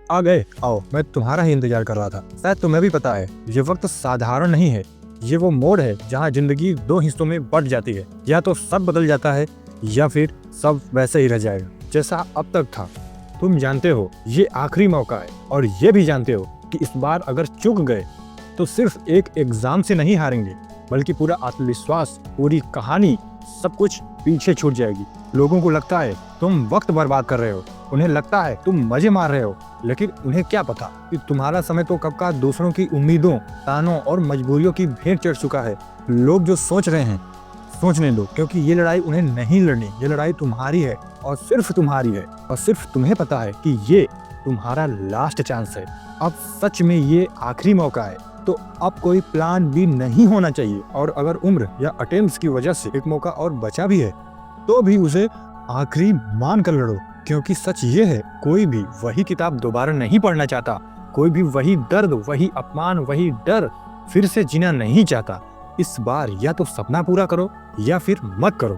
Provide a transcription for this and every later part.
आ गए, आओ, मैं तुम्हारा ही इंतजार कर रहा था। शायद तुम्हें भी पता है, ये वक्त साधारण नहीं है। ये वो मोड़ है जहाँ जिंदगी दो हिस्सों में बट जाती है। या तो सब बदल जाता है या फिर सब वैसे ही रह जाएगा जैसा अब तक था। तुम जानते हो ये आखिरी मौका है, और ये भी जानते हो कि इस बार अगर चूक गए तो सिर्फ एक एग्जाम से नहीं हारेंगे, बल्कि पूरा आत्मविश्वास, पूरी कहानी, सब कुछ पीछे छूट जाएगी। लोगों को लगता है तुम वक्त बर्बाद कर रहे हो, उन्हें लगता है तुम मजे मार रहे हो, लेकिन उन्हें क्या पता कि तुम्हारा समय तो कब का दूसरों की उम्मीदों, तानों और मजबूरियों की भेंट चढ़ चुका है। लोग जो सोच रहे हैं सोचने दो, क्योंकि ये लड़ाई उन्हें नहीं लड़नी। ये लड़ाई तुम्हारी है और सिर्फ तुम्हारी है, और सिर्फ तुम्हें पता है कि ये तुम्हारा लास्ट चांस है। अब सच में ये आखिरी मौका है, तो अब कोई प्लान भी नहीं होना चाहिए। और अगर उम्र या अटेम्प्ट्स की वजह से एक मौका और बचा भी है तो भी उसे आखिरी मान कर लड़ो, क्योंकि सच ये है, कोई भी वही किताब दोबारा नहीं पढ़ना चाहता। कोई भी वही दर्द, वही अपमान, वही डर फिर से जीना नहीं चाहता। इस बार या तो सपना पूरा करो या फिर मत करो।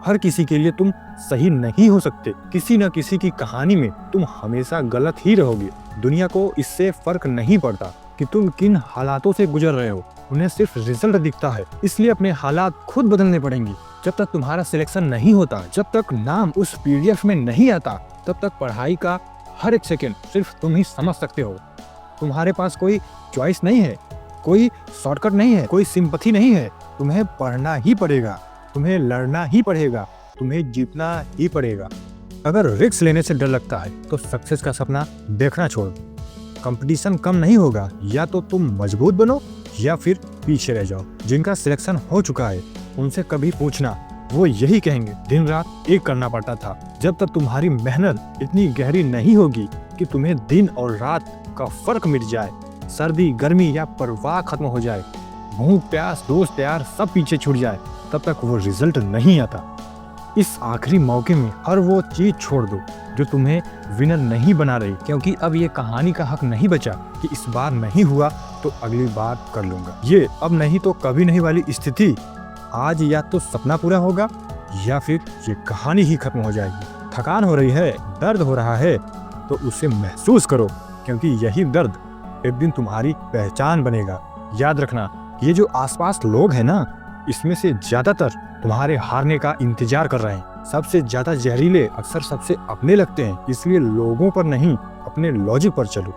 हर किसी के लिए तुम सही नहीं हो सकते। किसी न किसी की कहानी में तुम हमेशा गलत ही रहोगे। दुनिया को इससे फर्क नहीं पड़ता कि तुम किन हालातों से गुजर रहे हो, उन्हें सिर्फ रिजल्ट दिखता है। इसलिए अपने हालात खुद बदलने पड़ेंगे। जब तक तुम्हारा सिलेक्शन नहीं होता, जब तक नाम उस पीडीएफ में नहीं आता, तब तक पढ़ाई का हर एक सेकंड सिर्फ तुम ही समझ सकते हो। तुम्हारे पास कोई चॉइस नहीं है, कोई शॉर्टकट नहीं है, कोई सिंपैथी नहीं है। तुम्हें पढ़ना ही पड़ेगा, तुम्हें लड़ना ही पड़ेगा, तुम्हें जीतना ही पड़ेगा। अगर रिस्क लेने से डर लगता है तो सक्सेस का सपना देखना छोड़ो। कंपटीशन कम नहीं होगा, या तो तुम मजबूत बनो या फिर पीछे रह जाओ। जिनका सिलेक्शन हो चुका है उनसे कभी पूछना, वो यही कहेंगे दिन रात एक करना पड़ता था। जब तक तुम्हारी मेहनत इतनी गहरी नहीं होगी कि तुम्हें दिन और रात का फर्क मिट जाए, सर्दी गर्मी या परवाह खत्म हो जाए, भूख प्यास दोस्त यार सब पीछे छूट जाए, तब तक वो रिजल्ट नहीं आता। इस आखिरी मौके में हर वो चीज छोड़ दो जो तुम्हें विनर नहीं बना रही, क्योंकि अब ये कहानी का हक नहीं बचा कि इस बार नहीं हुआ तो अगली बार कर लूंगा। ये अब नहीं तो कभी नहीं वाली स्थिति आज या तो सपना पूरा होगा या फिर ये कहानी ही खत्म हो जाएगी। थकान हो रही है, दर्द हो रहा है, तो उसे महसूस करो, क्योंकि यही दर्द एक दिन तुम्हारी पहचान बनेगा। याद रखना, ये जो आसपास लोग हैं ना, इसमें से ज्यादातर तुम्हारे हारने का इंतजार कर रहे हैं। सबसे ज्यादा जहरीले अक्सर सबसे अपने लगते हैं, इसलिए लोगों पर नहीं अपने लॉजिक पर चलो।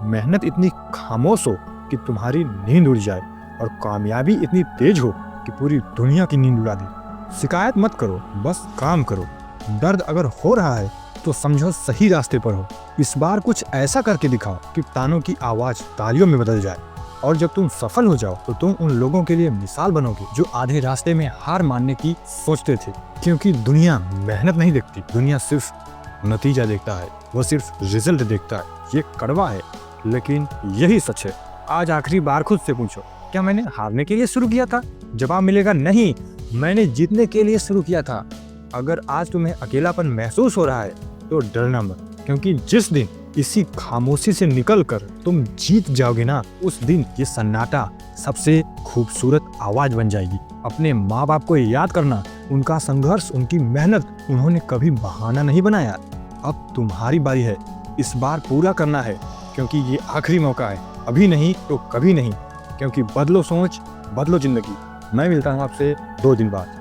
मेहनत इतनी खामोश हो कि तुम्हारी नींद उड़ जाए, और कामयाबी इतनी तेज हो कि पूरी दुनिया की नींद उड़ा दे। शिकायत मत करो, बस काम करो। दर्द अगर हो रहा है तो समझो सही रास्ते पर हो। इस बार कुछ ऐसा करके दिखाओ कि तानों की आवाज तालियों में बदल जाए। और जब तुम सफल हो जाओ तो तुम उन लोगों के लिए मिसाल बनोगे जो आधे रास्ते में हार मानने की सोचते थे। क्योंकि दुनिया मेहनत नहीं देखती, दुनिया सिर्फ नतीजा देखता है, वो सिर्फ रिजल्ट देखता है। ये कड़वा है लेकिन यही सच है। आज आखिरी बार खुद से पूछो, क्या मैंने हारने के लिए शुरू किया था? जवाब मिलेगा नहीं, मैंने जीतने के लिए शुरू किया था। अगर आज तुम्हें अकेलापन महसूस हो रहा है तो डरना मत, क्योंकि जिस दिन इसी खामोशी से निकलकर तुम जीत जाओगे ना, उस दिन ये सन्नाटा सबसे खूबसूरत आवाज बन जाएगी। अपने माँ बाप को याद करना, उनका संघर्ष, उनकी मेहनत, उन्होंने कभी बहाना नहीं बनाया। अब तुम्हारी बारी है, इस बार पूरा करना है, क्योंकि ये आखिरी मौका है। अभी नहीं तो कभी नहीं, क्योंकि बदलो सोच, बदलो जिंदगी। मैं मिलता हूँ आपसे 2 दिन बाद।